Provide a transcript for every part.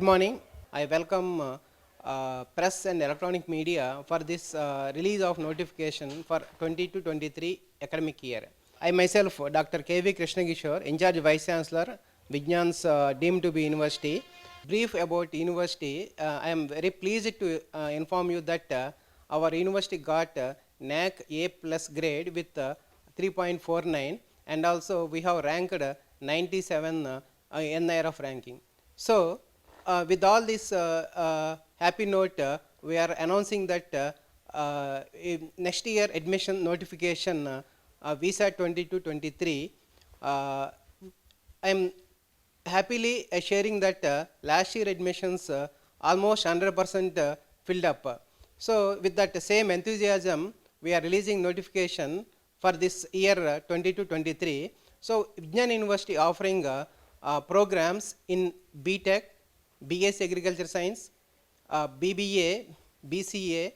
morning. I welcome press and electronic media for this release of notification for 20 to 23 academic year. I myself, Dr. K.V. Krishnagishore, in charge Vice Chancellor, Vijnan's deemed to be university. Brief about university, I am very pleased to inform you that our university got NAC A plus grade with 3.49, and also we have ranked 97 NIRF ranking. So, with all this happy note, we are announcing that next year admission notification visa 22-23. I am happily sharing that last year admissions almost 100% filled up. So, with that same enthusiasm, we are releasing notification for this year 22-23. So, Vijnan University offering programs in BTech, BS Agriculture Science, BBA, BCA,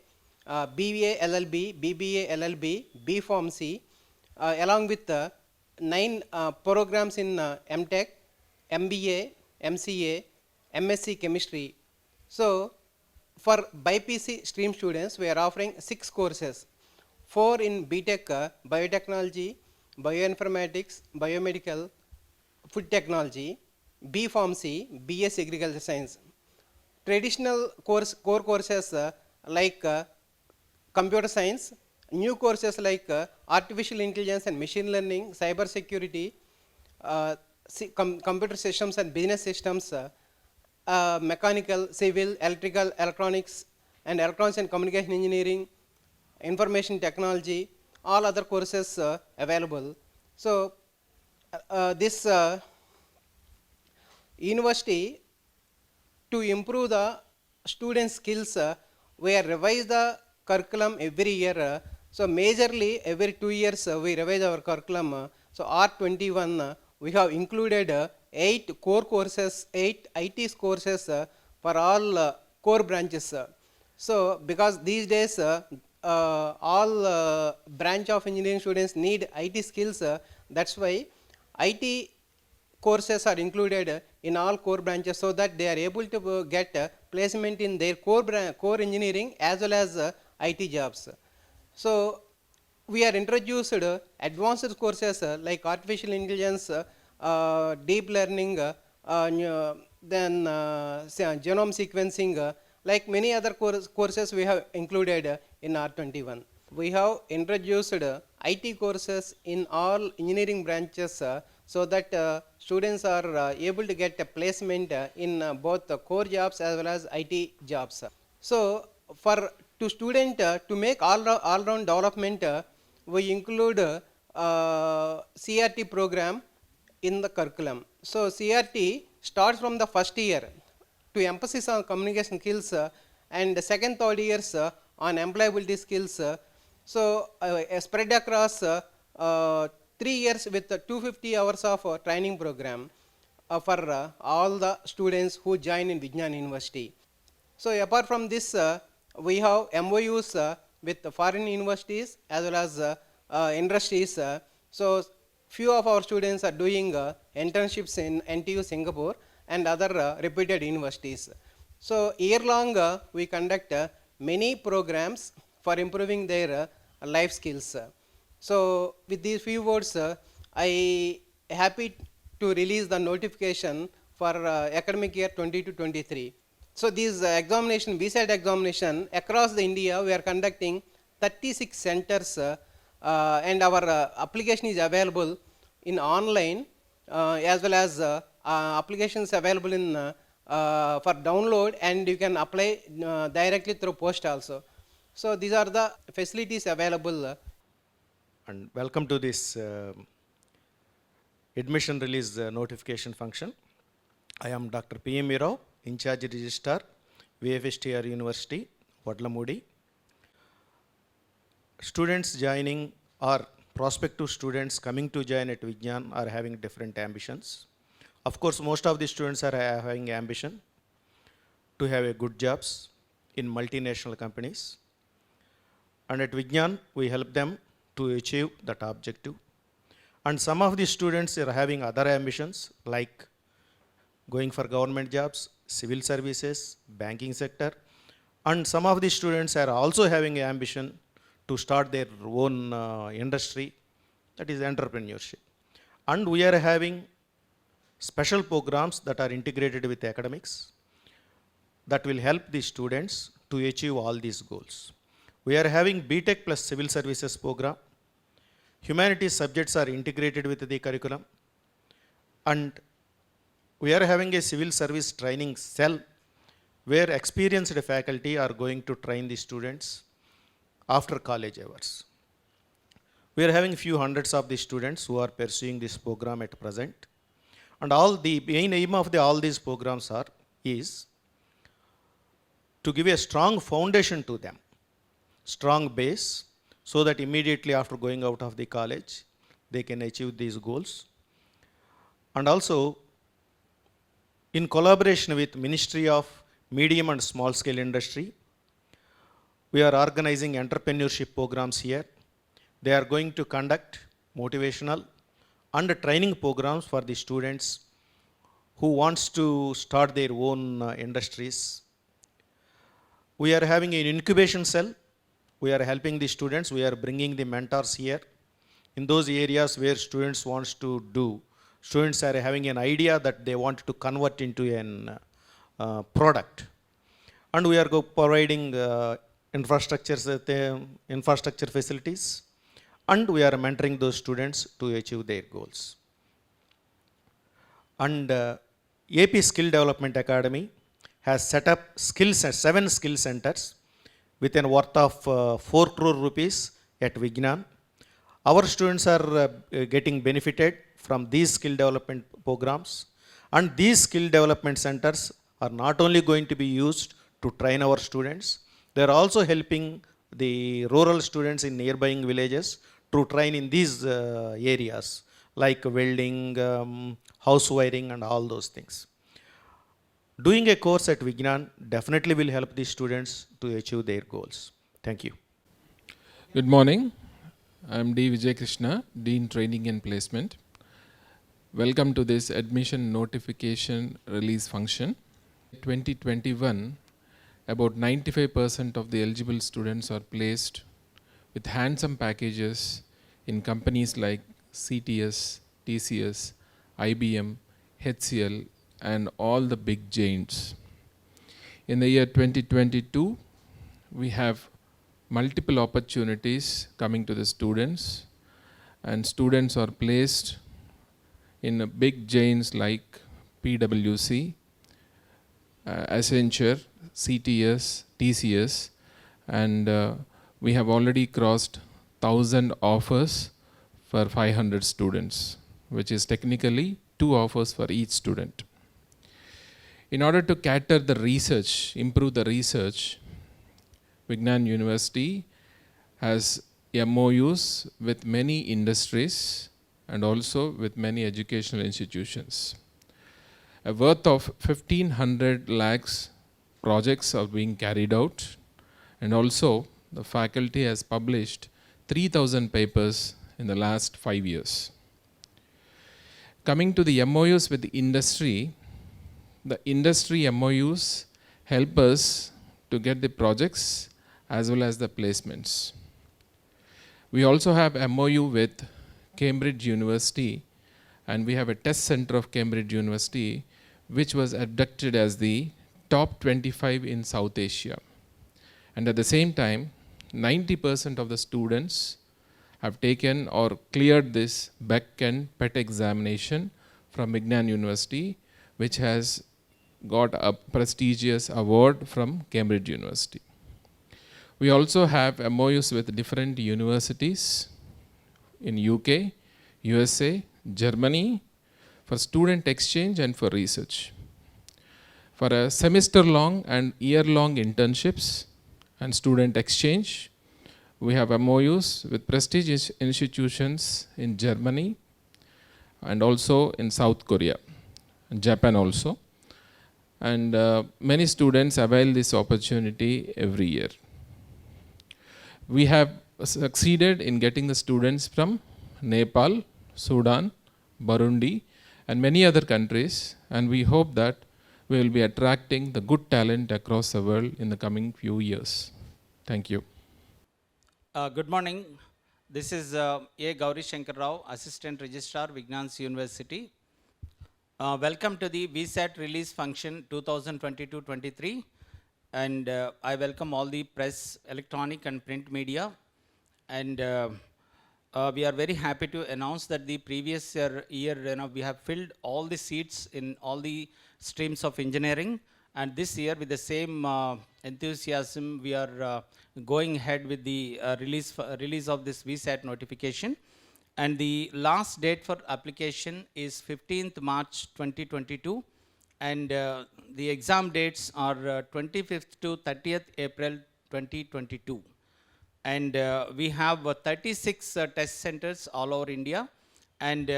BBA LLB, BBA LLB, B Pharmacy, along with 9 programs in MTech, MBA, MCA, MSc Chemistry. So, for BPC stream students, we are offering 6 courses, 4 in BTech, Biotechnology, Bioinformatics, Biomedical, Food Technology, B Pharmacy, BS Agriculture Science. Traditional core courses like Computer Science, new courses like Artificial Intelligence and Machine Learning, Cyber Security, Computer Systems and Business Systems, Mechanical, Civil, Electrical, Electronics, and Electronics and Communication Engineering, Information Technology, all other courses available. So, this university, to improve the student skills, we have revised the curriculum every year. So, majorly every 2 years we revise our curriculum. So, R21 we have included 8 core courses, 8 IT courses for all core branches. So, because these days all branch of engineering students need IT skills, that's why IT courses are included in all core branches, so that they are able to get placement in their core engineering as well as IT jobs. So, we are introduced advanced courses like artificial intelligence, deep learning, then genome sequencing, like many other courses we have included in R21. We have introduced IT courses in all engineering branches so that students are able to get a placement in both core jobs as well as IT jobs. So, for student to make all-round development, we include CRT program in the curriculum. So, CRT starts from the first year to emphasis on communication skills and second, third years on employability skills. So, spread across 3 years with 250 hours of training program for all the students who join in Vijnan University. So, apart from this, we have MOUs with foreign universities as well as industries. So, few of our students are doing internships in NTU Singapore and other reputed universities. So, year long we conduct many programs for improving their life skills. So, with these few words, I happy to release the notification for academic year 20 to 23. So, this examination, VSAT examination across the India, we are conducting 36 centers and our application is available in online as well as applications available in for download, and you can apply directly through post also. So, these are the facilities available. And welcome to this admission release notification function. I am Dr. P.M. Rao, in charge registrar, VFSTR University, Vadlamudi. Students joining or prospective students coming to join at Vijnan are having different ambitions. Of course, most of the students are having ambition to have a good jobs in multinational companies. And at Vijnan, we help them to achieve that objective. And some of the students are having other ambitions like going for government jobs, civil services, banking sector, and some of the students are also having ambition to start their own industry, that is entrepreneurship. And we are having special programs that are integrated with academics that will help the students to achieve all these goals. We are having BTech plus civil services program. Humanities subjects are integrated with the curriculum, and we are having a civil service training cell where experienced faculty are going to train the students after college hours. We are having few hundreds of the students who are pursuing this program at present, and all the main aim of all these programs is to give a strong foundation to them, strong base, so that immediately after going out of the college, they can achieve these goals. And also, in collaboration with Ministry of Medium and Small Scale Industry, we are organizing entrepreneurship programs here. They are going to conduct motivational and training programs for the students who wants to start their own industries. We are having an incubation cell. We are helping the students. We are bringing the mentors here. In those areas where students wants to do, students are having an idea that they want to convert into an product. And we are providing infrastructure facilities, and we are mentoring those students to achieve their goals. And AP Skill Development Academy has set up 7 skill centers with a worth of 4 crore rupees at Vignan. Our students are getting benefited from these skill development programs, and these skill development centers are not only going to be used to train our students, they are also helping the rural students in nearby villages to train in these areas like welding, house wiring, and all those things. Doing a course at Vignan definitely will help the students to achieve their goals. Thank you. Good morning. I'm D. Vijay Krishna, Dean Training and Placement. Welcome to this admission notification release function. 2021, about 95% of the eligible students are placed with handsome packages in companies like CTS, TCS, IBM, HCL, and all the big giants. In the year 2022, we have multiple opportunities coming to the students, and students are placed in big giants like PwC, Accenture, CTS, TCS, and we have already crossed 1,000 offers for 500 students, which is technically 2 offers for each student. In order to cater the research, improve the research, Vignan University has MOUs with many industries and also with many educational institutions. A worth of 1,500 lakhs projects are being carried out, and also the faculty has published 3,000 papers in the last 5 years. Coming to the MOUs with the industry MOUs help us to get the projects as well as the placements. We also have MOU with Cambridge University, and we have a test center of Cambridge University, which was abducted as the top 25 in South Asia. And at the same time, 90% of the students have taken or cleared this BEC and PET examination from Vignan University, which has got a prestigious award from Cambridge University. We also have MOUs with different universities in UK, USA, Germany for student exchange and for research. For a semester-long and year-long internships and student exchange, we have MOUs with prestigious institutions in Germany and also in South Korea, and Japan also. And many students avail this opportunity every year. We have succeeded in getting the students from Nepal, Sudan, Burundi, and many other countries, and we hope that we will be attracting the good talent across the world in the coming few years. Thank you. Good morning. This is A. Gauri Shankar Rao, Assistant Registrar, Vignans University. Welcome to the VSAT release function 2022-23, and I welcome all the press, electronic and print media. And we are very happy to announce that the previous year we have filled all the seats in all the streams of engineering. And this year, with the same enthusiasm, we are going ahead with the release of this VSAT notification. And the last date for application is 15th March 2022. And the exam dates are 25th to 30th April 2022. And we have 36 test centers all over India. And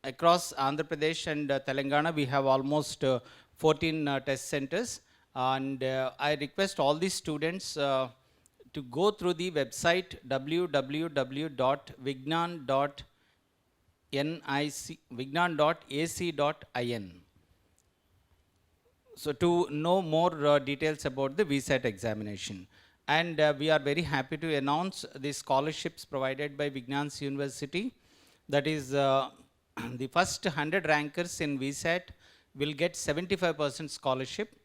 across Andhra Pradesh and Telangana, we have almost 14 test centers. And I request all the students to go through the website www.vignan.ac.in. So to know more details about the VSAT examination. And we are very happy to announce the scholarships provided by Vignans University. That is, the first 100 rankers in VSAT will get 75% scholarship,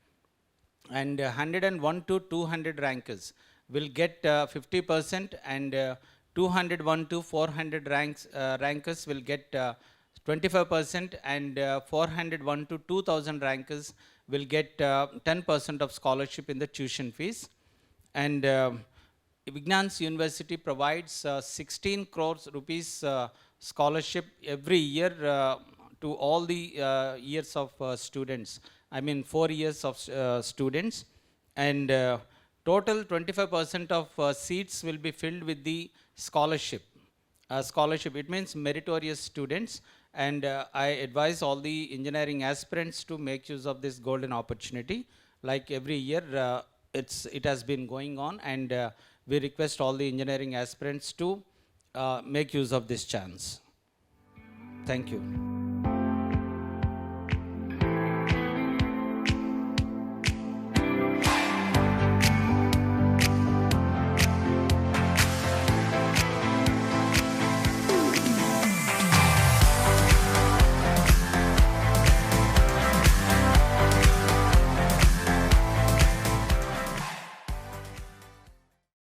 and 101 to 200 rankers will get 50%, and 201 to 400 rankers will get 25%, and 401 to 2000 rankers will get 10% of scholarship in the tuition fees. And Vignans University provides 16 crores rupees scholarship every year to all the years of students. I mean 4 years of students. And total 25% of seats will be filled with the scholarship. Scholarship, it means meritorious students. And I advise all the engineering aspirants to make use of this golden opportunity. Like every year, it has been going on, and we request all the engineering aspirants to make use of this chance. Thank you.